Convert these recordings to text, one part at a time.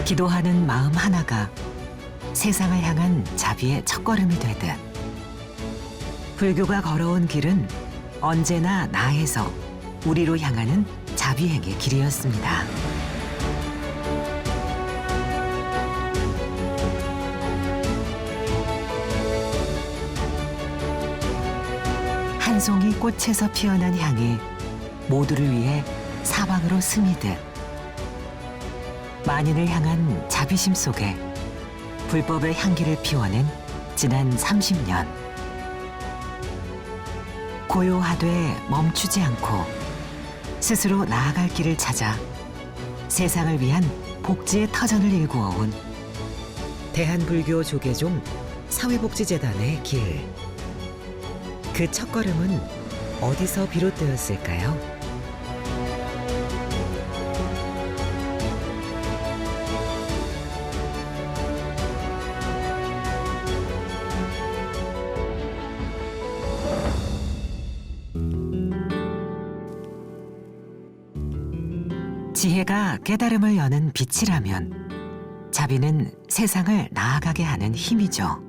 기도하는 마음 하나가 세상을 향한 자비의 첫걸음이 되듯 불교가 걸어온 길은 언제나 나에서 우리로 향하는 자비행의 길이었습니다. 한 송이 꽃에서 피어난 향이 모두를 위해 사방으로 스미듯 만인을 향한 자비심 속에 불법의 향기를 피워낸 지난 30년. 고요하되 멈추지 않고 스스로 나아갈 길을 찾아 세상을 위한 복지의 터전을 일구어온 대한불교 조계종 사회복지재단의 길. 그 첫걸음은 어디서 비롯되었을까요? 지혜가 깨달음을 여는 빛이라면 자비는 세상을 나아가게 하는 힘이죠.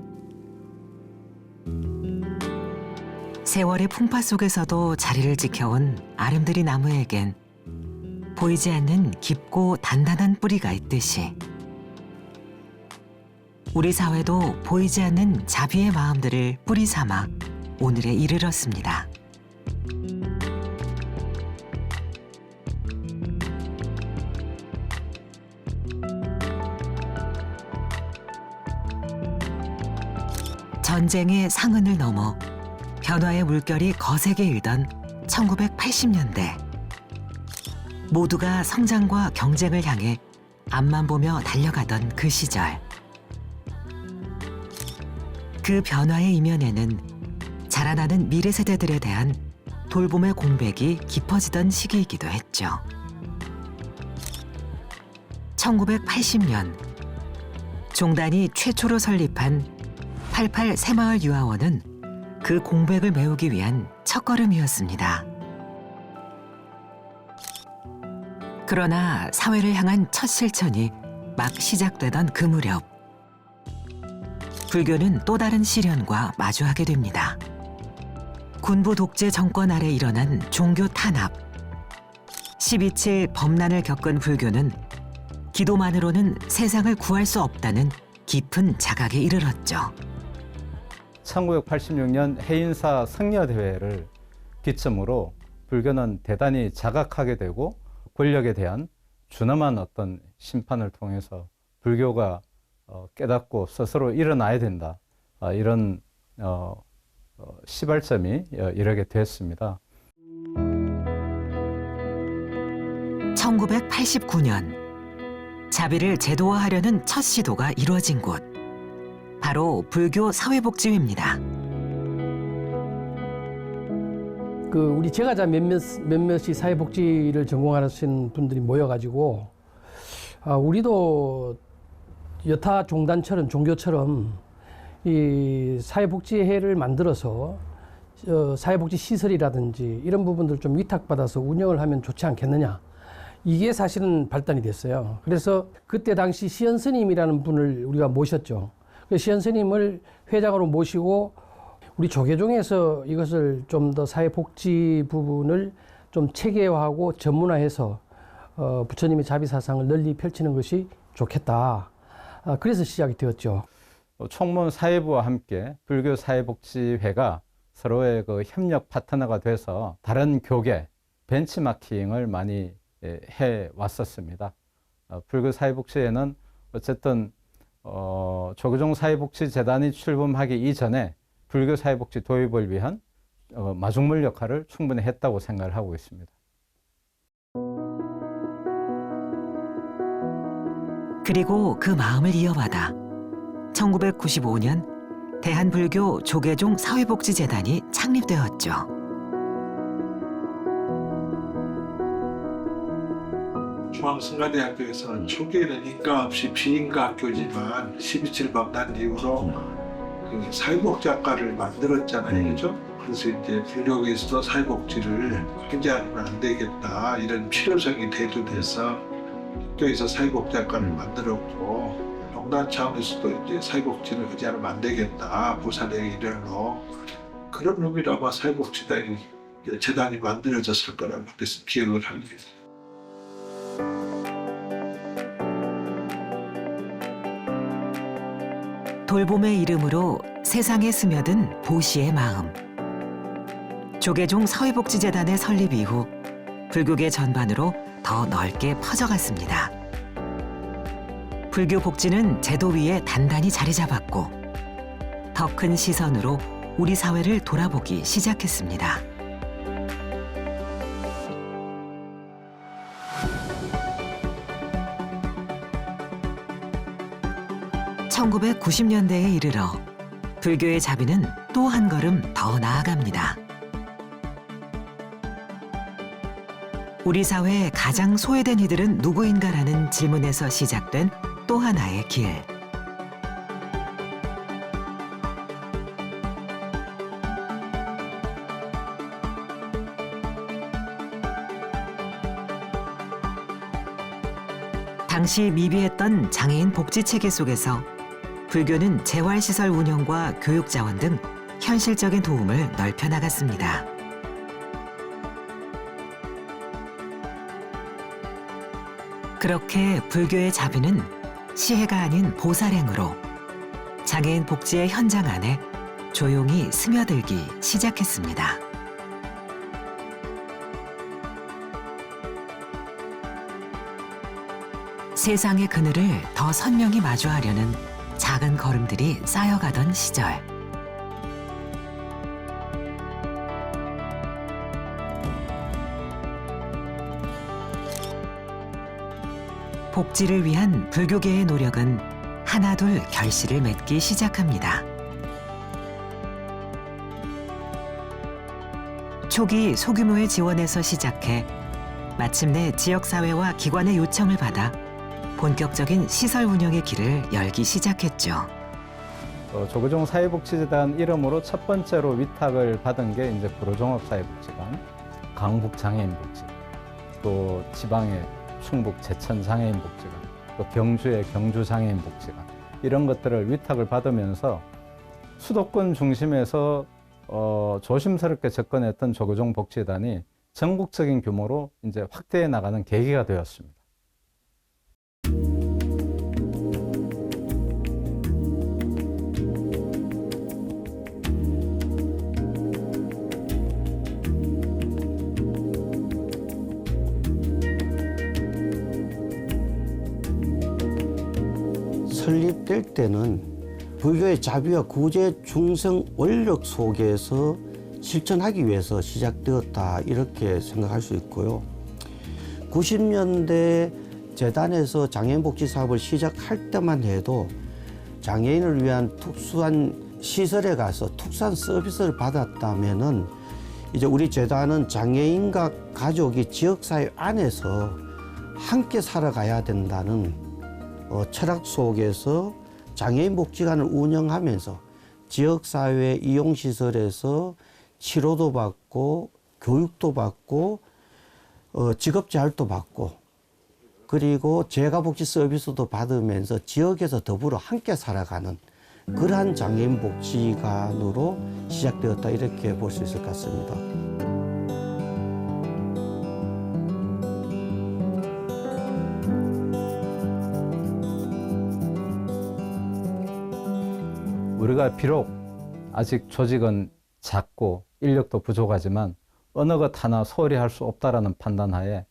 세월의 풍파 속에서도 자리를 지켜온 아름드리 나무에겐 보이지 않는 깊고 단단한 뿌리가 있듯이 우리 사회도 보이지 않는 자비의 마음들을 뿌리 삼아 오늘에 이르렀습니다. 전쟁의 상흔을 넘어 변화의 물결이 거세게 일던 1980년대. 모두가 성장과 경쟁을 향해 앞만 보며 달려가던 그 시절. 그 변화의 이면에는 자라나는 미래 세대들에 대한 돌봄의 공백이 깊어지던 시기이기도 했죠. 1980년 종단이 최초로 설립한 88 새마을 유아원은 그 공백을 메우기 위한 첫걸음이었습니다. 그러나 사회를 향한 첫 실천이 막 시작되던 그 무렵, 불교는 또 다른 시련과 마주하게 됩니다. 군부 독재 정권 아래 일어난 종교 탄압. 12.7 범난을 겪은 불교는 기도만으로는 세상을 구할 수 없다는 깊은 자각에 이르렀죠. 1986년 해인사 성려대회를 기점으로 불교는 대단히 자각하게 되고 권력에 대한 준엄한 어떤 심판을 통해서 불교가 깨닫고 스스로 일어나야 된다. 이런 시발점이 이르게 됐습니다. 1989년 자비를 제도화하려는 첫 시도가 이루어진 곳. 바로 불교 사회복지회입니다. 우리 제가자 몇몇이 사회복지를 전공하시는 분들이 모여가지고 우리도 여타 종단처럼 종교처럼 이 사회복지회를 만들어서 사회복지 시설이라든지 이런 부분들 좀 위탁받아서 운영을 하면 좋지 않겠느냐. 이게 사실은 발단이 됐어요. 그래서 그때 당시 시연 스님이라는 분을 우리가 모셨죠. 시연 스님을 회장으로 모시고 우리 조계종에서 이것을 좀 더 사회복지 부분을 좀 체계화하고 전문화해서 부처님의 자비사상을 널리 펼치는 것이 좋겠다. 그래서 시작이 되었죠. 총무원 사회부와 함께 불교 사회복지회가 서로의 그 협력 파트너가 돼서 다른 교계 벤치마킹을 많이 해왔었습니다. 불교 사회복지회는 어쨌든 조계종 사회복지재단이 출범하기 이전에 불교 사회복지 도입을 위한 마중물 역할을 충분히 했다고 생각을 하고 있습니다. 그리고 그 마음을 이어받아 1995년 대한불교 조계종 사회복지재단이 창립되었죠. 중앙성가대학교에서는 초기에는 인가 없이 비인가 학교지만 12.7 범난 이후로 그 사회복지학과를 만들었잖아요. 그죠? 그래서 이제 불교에서도 사회복지를 굉장히 안 되겠다 이런 필요성이 대두돼서 학교에서 사회복지학과를 만들었고 병단 차원에서도 이제 사회복지를 하지 않으면 안 되겠다. 부산의 일환으로 그런 의미로 아마 사회복지단이 재단이 만들어졌을 거라고 그래서 기억을 합니다. 돌봄의 이름으로 세상에 스며든 보시의 마음. 조계종 사회복지재단의 설립 이후 불교계 전반으로 더 넓게 퍼져갔습니다. 불교 복지는 제도 위에 단단히 자리 잡았고 더 큰 시선으로 우리 사회를 돌아보기 시작했습니다. (1990년대에) 이르러 불교의 자비는 또 한 걸음 더 나아갑니다. 우리 사회의 가장 소외된 이들은 누구인가라는 질문에서 시작된 또 하나의 길. 당시 미비했던 장애인 복지 체계 속에서 불교는 재활시설 운영과 교육 자원 등 현실적인 도움을 넓혀 나갔습니다. 그렇게 불교의 자비는 시혜가 아닌 보살행으로 장애인 복지의 현장 안에 조용히 스며들기 시작했습니다. 세상의 그늘을 더 선명히 마주하려는 작은 걸음들이 쌓여가던 시절. 복지를 위한 불교계의 노력은 하나둘 결실을 맺기 시작합니다. 초기 소규모의 지원에서 시작해 마침내 지역사회와 기관의 요청을 받아 본격적인 시설 운영의 길을 열기 시작했죠. 조계종 사회복지재단 이름으로 첫 번째로 위탁을 받은 게 이제 구로종합사회복지관, 강북장애인복지, 또 지방의 충북 제천장애인복지관, 또 경주의 경주장애인복지관 이런 것들을 위탁을 받으면서 수도권 중심에서 조심스럽게 접근했던 조계종 복지재단이 전국적인 규모로 이제 확대해 나가는 계기가 되었습니다. 설립될 때는 불교의 자비와 구제 중생 원력 속에서 실천하기 위해서 시작되었다 이렇게 생각할 수 있고요. 90년대 재단에서 장애인복지 사업을 시작할 때만 해도 장애인을 위한 특수한 시설에 가서 특수한 서비스를 받았다면은 이제 우리 재단은 장애인과 가족이 지역사회 안에서 함께 살아가야 된다는 철학 속에서 장애인 복지관을 운영하면서 지역사회 이용시설에서 치료도 받고 교육도 받고 직업재활도 받고 그리고 재가복지 서비스도 받으면서 지역에서 더불어 함께 살아가는 그러한 장애인 복지관으로 시작되었다 이렇게 볼 수 있을 것 같습니다. 우리가 비록 아직 조직은 작고 인력도 부족하지만 어느 것 하나 소홀히 할 수 없다라는 판단하에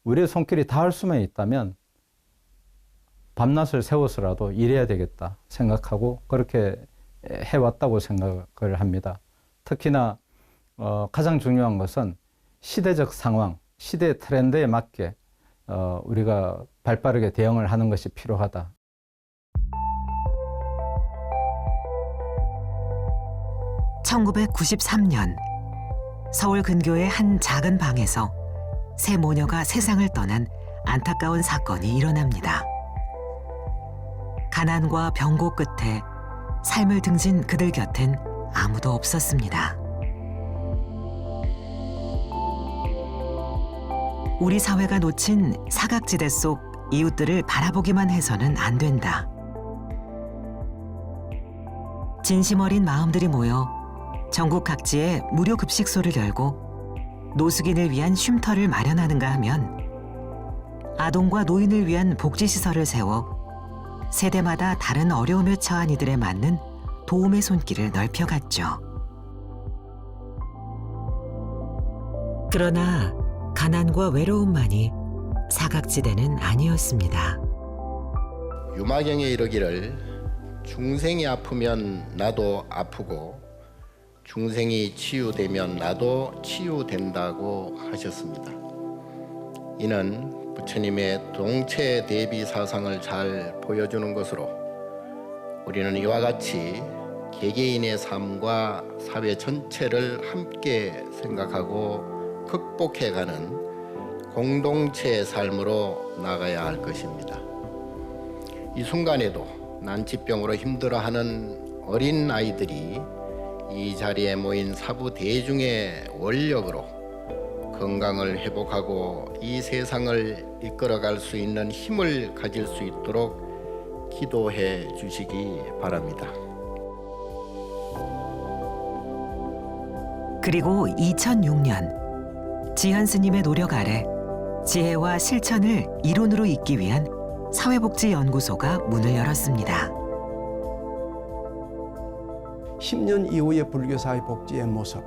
우리의 손길이 닿을 수만 있다면 밤낮을 세워서라도 일해야 되겠다 생각하고 그렇게 해왔다고 생각을 합니다. 특히나 가장 중요한 것은 시대적 상황, 시대 트렌드에 맞게 우리가 발빠르게 대응을 하는 것이 필요하다. (1993년) 서울 근교의 한 작은 방에서 세 모녀가 세상을 떠난 안타까운 사건이 일어납니다. 가난과 병고 끝에 삶을 등진 그들 곁엔 아무도 없었습니다. 우리 사회가 놓친 사각지대 속 이웃들을 바라보기만 해서는 안 된다. 진심 어린 마음들이 모여 전국 각지에 무료 급식소를 열고 노숙인을 위한 쉼터를 마련하는가 하면 아동과 노인을 위한 복지시설을 세워 세대마다 다른 어려움에 처한 이들에 맞는 도움의 손길을 넓혀갔죠. 그러나 가난과 외로움만이 사각지대는 아니었습니다. 유마경에 이르기를 중생이 아프면 나도 아프고 중생이 치유되면 나도 치유된다고 하셨습니다. 이는 부처님의 동체 대비 사상을 잘 보여주는 것으로 우리는 이와 같이 개개인의 삶과 사회 전체를 함께 생각하고 극복해가는 공동체의 삶으로 나가야 할 것입니다. 이 순간에도 난치병으로 힘들어하는 어린 아이들이 이 자리에 모인 사부 대중의 원력으로 건강을 회복하고 이 세상을 이끌어갈 수 있는 힘을 가질 수 있도록 기도해 주시기 바랍니다. 그리고 2006년 지현 스님의 노력 아래 지혜와 실천을 이론으로 잇기 위한 사회복지연구소가 문을 열었습니다. 10년 이후의 불교사회 복지의 모습,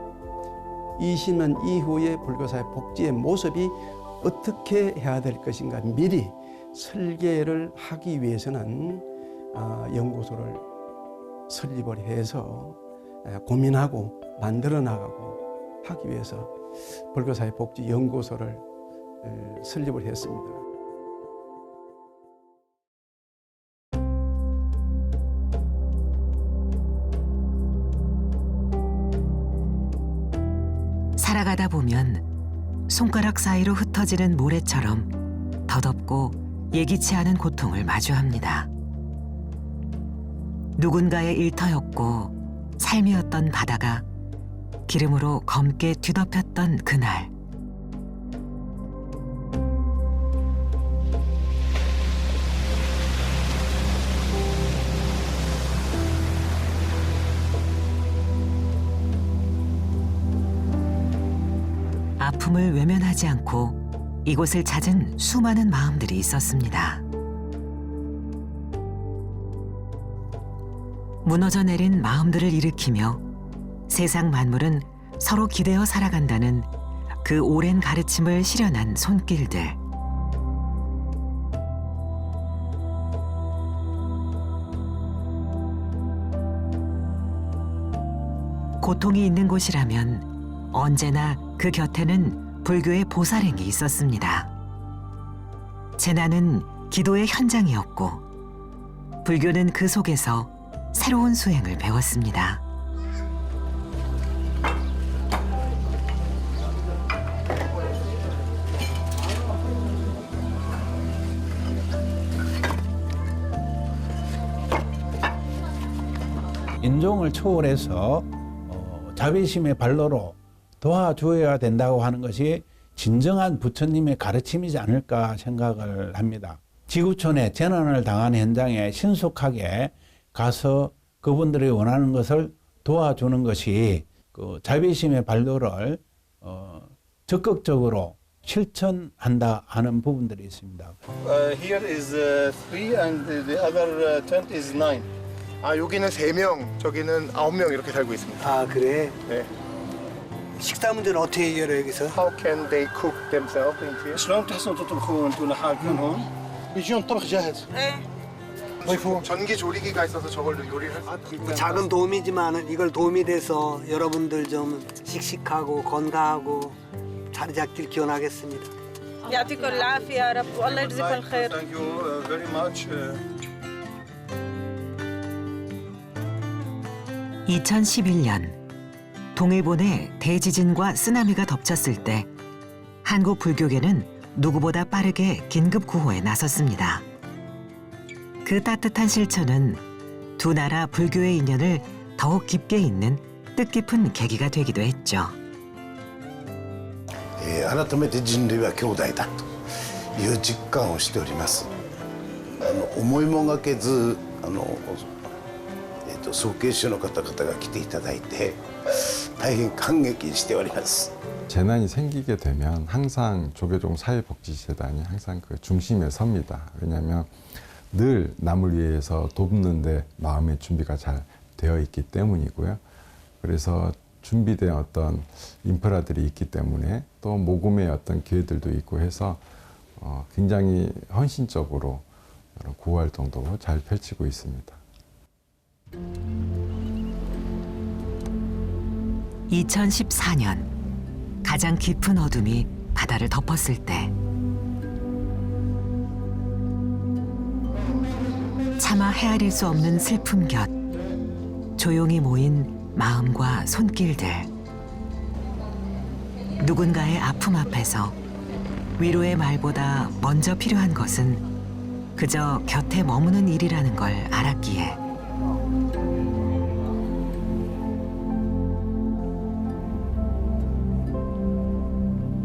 20년 이후의 불교사회 복지의 모습이 어떻게 해야 될 것인가 미리 설계를 하기 위해서는 연구소를 설립을 해서 고민하고 만들어 나가고 하기 위해서 불교사회 복지연구소를 설립을 했습니다. 살아가다 보면 손가락 사이로 흩어지는 모래처럼 더덥고 예기치 않은 고통을 마주합니다. 누군가의 일터였고 삶이었던 바다가 기름으로 검게 뒤덮였던 그날. 아픔을 외면하지 않고 이곳을 찾은 수많은 마음들이 있었습니다. 무너져 내린 마음들을 일으키며 세상 만물은 서로 기대어 살아간다는 그 오랜 가르침을 실현한 손길들. 고통이 있는 곳이라면 언제나 그 곁에는 불교의 보살행이 있었습니다. 재난은 기도의 현장이었고 불교는 그 속에서 새로운 수행을 배웠습니다. 인종을 초월해서 자비심의 발로로 도와주어야 된다고 하는 것이 진정한 부처님의 가르침이지 않을까 생각을 합니다. 지구촌에 재난을 당한 현장에 신속하게 가서 그분들이 원하는 것을 도와주는 것이 그 자비심의 발로를 적극적으로 실천한다 하는 부분들이 있습니다. Here is 3 and the other tent is 9. 여기는 3명, 저기는 9명 이렇게 살고 있습니다. 아 그래? 네. 식사 문제는 어떻게 해결해 여기서? How can they cook themselves in here? شلون تحسن تطبخون انتم لحالكم هون؟ يجون طبخ جاهز. 네. 전기 조리기가 있어서 저걸로 요리를 할 수 있어요. 뭐 작은 도움이지만 이걸 도움이 돼서 여러분들 좀 씩씩하고 건강하고 자리 잡길 기원하겠습니다. يعطيكم العافية يا رب والله يجزيكم الخير. Thank you very much. 2011년 동일본의 대지진과 쓰나미가 덮쳤을 때 한국 불교계는 누구보다 빠르게 긴급 구호에 나섰습니다. 그 따뜻한 실천은 두 나라 불교의 인연을 더욱 깊게 잇는 뜻깊은 계기가 되기도 했죠. 改めて人類は兄弟だという実感をしております。思いもがけず創建士の方々が来ていただいて大変感激しております。 재난이 생기게 되면 항상 조계종 사회복지재단이 항상 그 중심에 섭니다. 왜냐하면 늘 남을 위해서 돕는 데 마음의 준비가 잘 되어 있기 때문이고요. 그래서 준비된 어떤 인프라들이 있기 때문에 또 모금의 어떤 기회들도 있고 해서 굉장히 헌신적으로 구호 활동도 잘 펼치고 있습니다. 2014년 가장 깊은 어둠이 바다를 덮었을 때 차마 헤아릴 수 없는 슬픔 곁 조용히 모인 마음과 손길들. 누군가의 아픔 앞에서 위로의 말보다 먼저 필요한 것은 그저 곁에 머무는 일이라는 걸 알았기에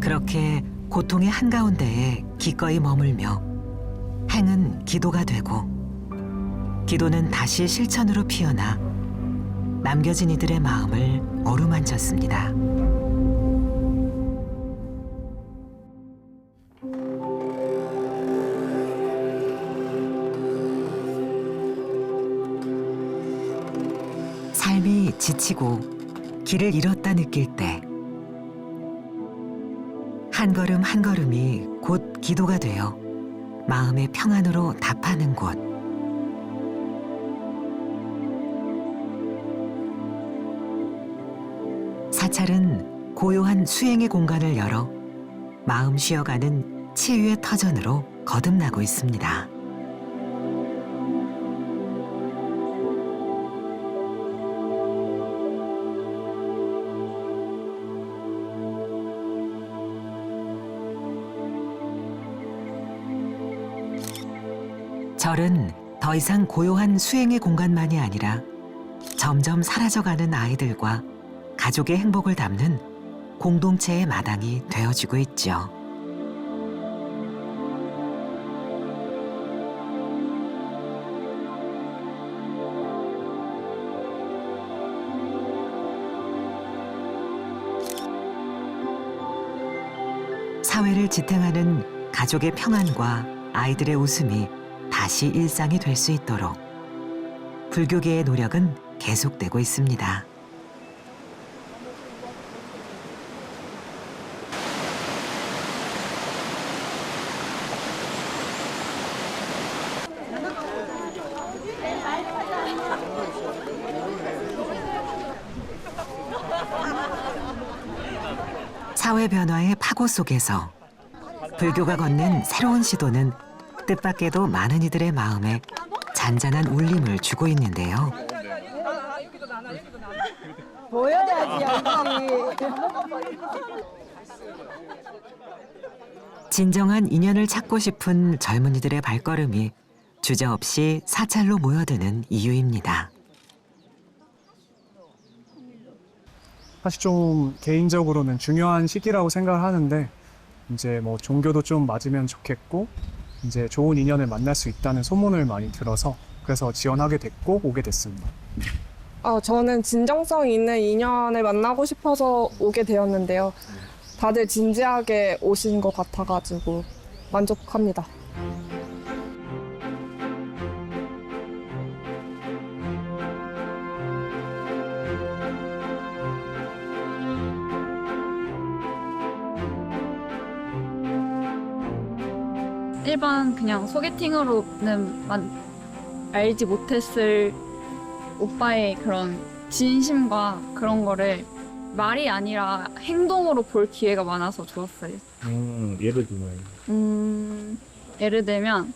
그렇게 고통의 한가운데에 기꺼이 머물며 행은 기도가 되고 기도는 다시 실천으로 피어나 남겨진 이들의 마음을 어루만졌습니다. 삶이 지치고 길을 잃었다 느낄 때 한 걸음 한 걸음이 곧 기도가 되어 마음의 평안으로 답하는 곳. 사찰은 고요한 수행의 공간을 열어 마음 쉬어가는 치유의 터전으로 거듭나고 있습니다. 절은 더 이상 고요한 수행의 공간만이 아니라 점점 사라져가는 아이들과 가족의 행복을 담는 공동체의 마당이 되어지고 있죠. 사회를 지탱하는 가족의 평안과 아이들의 웃음이 다시 일상이 될 수 있도록 불교계의 노력은 계속되고 있습니다. 사회 변화의 파고 속에서 불교가 건넨 새로운 시도는 뜻밖에도 많은 이들의 마음에 잔잔한 울림을 주고 있는데요. 보여야지 진정한 인연을 찾고 싶은 젊은이들의 발걸음이 주저없이 사찰로 모여드는 이유입니다. 사실 좀 개인적으로는 중요한 시기라고 생각을 하는데 이제 뭐 종교도 좀 맞으면 좋겠고 이제 좋은 인연을 만날 수 있다는 소문을 많이 들어서 그래서 지원하게 됐고 오게 됐습니다. 저는 진정성 있는 인연을 만나고 싶어서 오게 되었는데요. 다들 진지하게 오신 것 같아가지고 만족합니다. 일반 그냥 소개팅으로는 알지 못했을 오빠의 그런 진심과 그런 거를 말이 아니라 행동으로 볼 기회가 많아서 좋았어요. 예를 들면? 예를 들면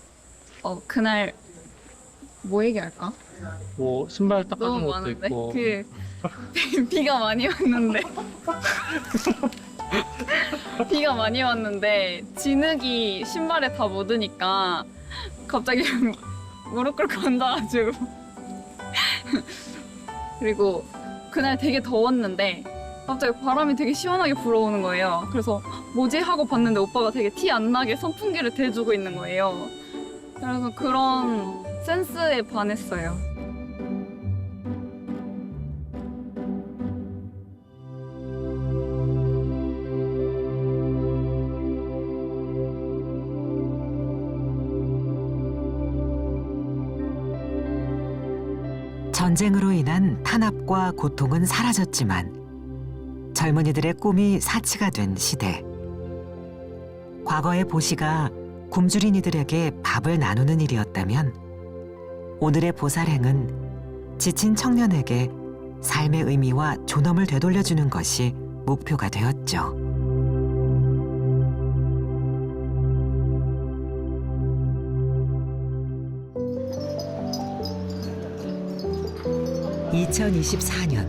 그날 뭐 얘기할까? 뭐 신발 닦아준 너무 것도 많은데? 있고 비가 많이 왔는데 비가 많이 왔는데 진흙이 신발에 다 묻으니까 갑자기 무릎 꿇고 앉아가지고 그리고 그날 되게 더웠는데 갑자기 바람이 되게 시원하게 불어오는 거예요. 그래서 뭐지 하고 봤는데 오빠가 되게 티 안 나게 선풍기를 대주고 있는 거예요. 그래서 그런 센스에 반했어요. 전쟁으로 인한 탄압과 고통은 사라졌지만 젊은이들의 꿈이 사치가 된 시대. 과거의 보시가 굶주린 이들에게 밥을 나누는 일이었다면 오늘의 보살행은 지친 청년에게 삶의 의미와 존엄을 되돌려주는 것이 목표가 되었죠. (2024년)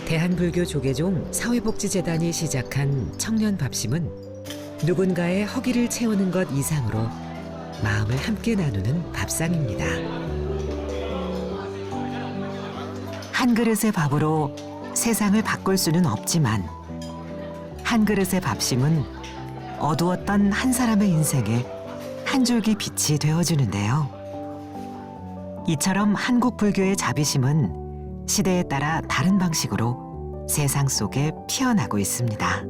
대한불교 조계종 사회복지재단이 시작한 청년 밥심은 누군가의 허기를 채우는 것 이상으로 마음을 함께 나누는 밥상입니다. 한 그릇의 밥으로 세상을 바꿀 수는 없지만 한 그릇의 밥심은 어두웠던 한 사람의 인생에 한 줄기 빛이 되어주는데요. 이처럼 한국 불교의 자비심은 시대에 따라 다른 방식으로 세상 속에 피어나고 있습니다.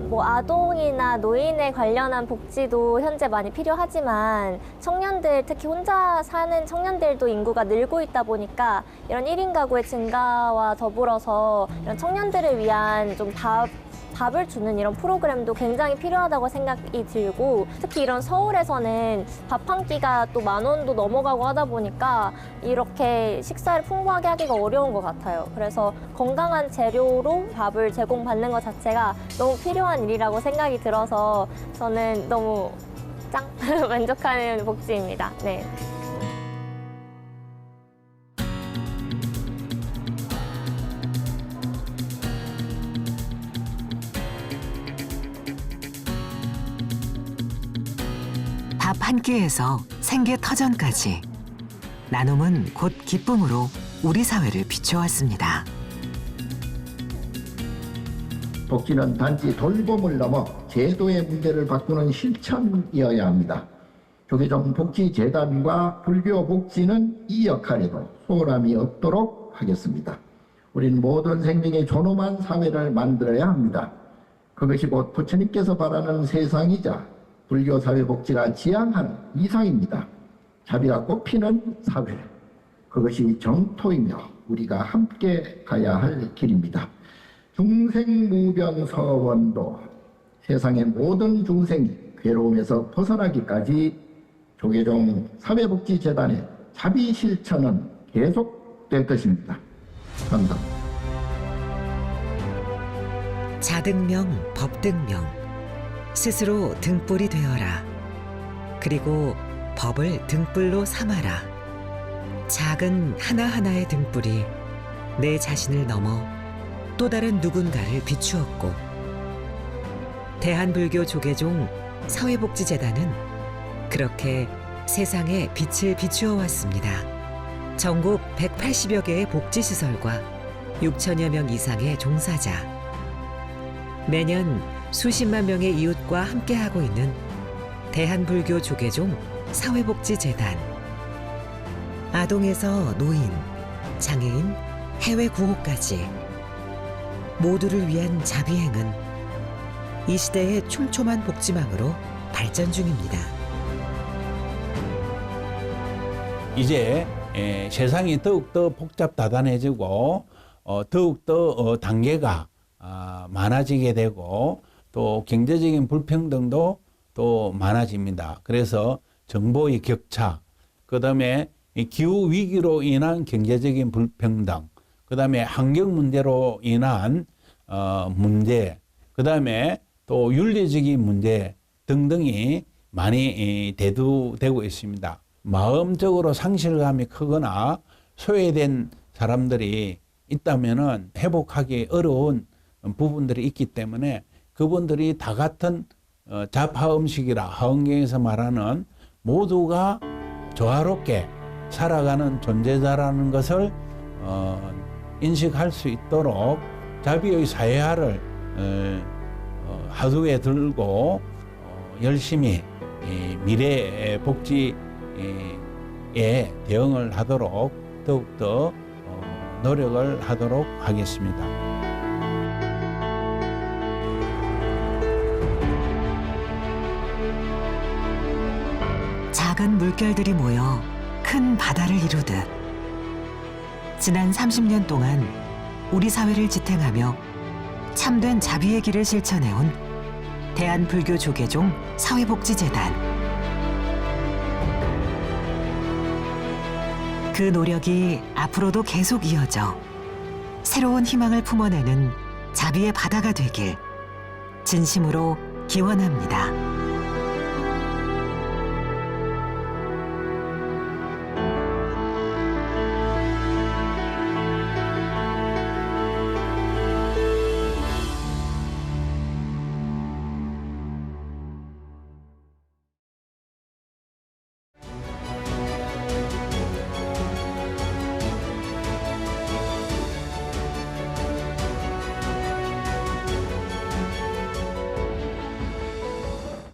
뭐 아동이나 노인에 관련한 복지도 현재 많이 필요하지만 청년들, 특히 혼자 사는 청년들도 인구가 늘고 있다 보니까 이런 1인 가구의 증가와 더불어서 이런 청년들을 위한 좀 밥을 주는 이런 프로그램도 굉장히 필요하다고 생각이 들고, 특히 이런 서울에서는 밥 한 끼가 또 10,000원도 넘어가고 하다 보니까 이렇게 식사를 풍부하게 하기가 어려운 것 같아요. 그래서 건강한 재료로 밥을 제공받는 것 자체가 너무 필요한 일이라고 생각이 들어서 저는 너무 만족하는 복지입니다. 네. 밥 한 끼에서 생계 터전까지 나눔은 곧 기쁨으로 우리 사회를 비춰왔습니다. 복지는 단지 돌봄을 넘어 제도의 문제를 바꾸는 실천이어야 합니다. 조계종 복지재단과 불교 복지는 이 역할에도 소홀함이 없도록 하겠습니다. 우리는 모든 생명의 존엄한 사회를 만들어야 합니다. 그것이 곧 부처님께서 바라는 세상이자 불교 사회복지가 지향하는 이상입니다. 자비가 꽃피는 사회, 그것이 정토이며 우리가 함께 가야 할 길입니다. 중생무변서원도, 세상의 모든 중생이 괴로움에서 벗어나기까지 조계종 사회복지재단의 자비 실천은 계속될 것입니다. 감사합니다. 자등명, 법등명, 스스로 등불이 되어라. 그리고 법을 등불로 삼아라. 작은 하나하나의 등불이 내 자신을 넘어 또 다른 누군가를 비추었고, 대한불교 조계종 사회복지재단은 그렇게 세상에 빛을 비추어 왔습니다. 전국 180여 개의 복지시설과 6천여 명 이상의 종사자, 매년 수십만 명의 이웃과 함께하고 있는 대한불교 조계종 사회복지재단. 아동에서 노인, 장애인, 해외 구호까지 모두를 위한 자비행은 이 시대의 촘촘한 복지망으로 발전 중입니다. 이제 세상이 더욱더 복잡다단해지고 더욱더 단계가 많아지게 되고 또 경제적인 불평등도 또 많아집니다. 그래서 정보의 격차, 그다음에 기후 위기로 인한 경제적인 불평등, 그다음에 환경 문제로 인한 문제, 그다음에 또 윤리적인 문제 등등이 많이 대두되고 있습니다. 마음적으로 상실감이 크거나 소외된 사람들이 있다면은 회복하기 어려운 부분들이 있기 때문에 그분들이 다 같은 잡하음식이라 하원경에서 말하는 모두가 조화롭게 살아가는 존재자라는 것을 인식할 수 있도록 자비의 사회화를 화두에 들고 열심히 미래 복지에 대응을 하도록 더욱더 노력을 하도록 하겠습니다. 작은 물결들이 모여 큰 바다를 이루듯 지난 30년 동안 우리 사회를 지탱하며 참된 자비의 길을 실천해온 대한불교조계종 사회복지재단. 그 노력이 앞으로도 계속 이어져 새로운 희망을 품어내는 자비의 바다가 되길 진심으로 기원합니다.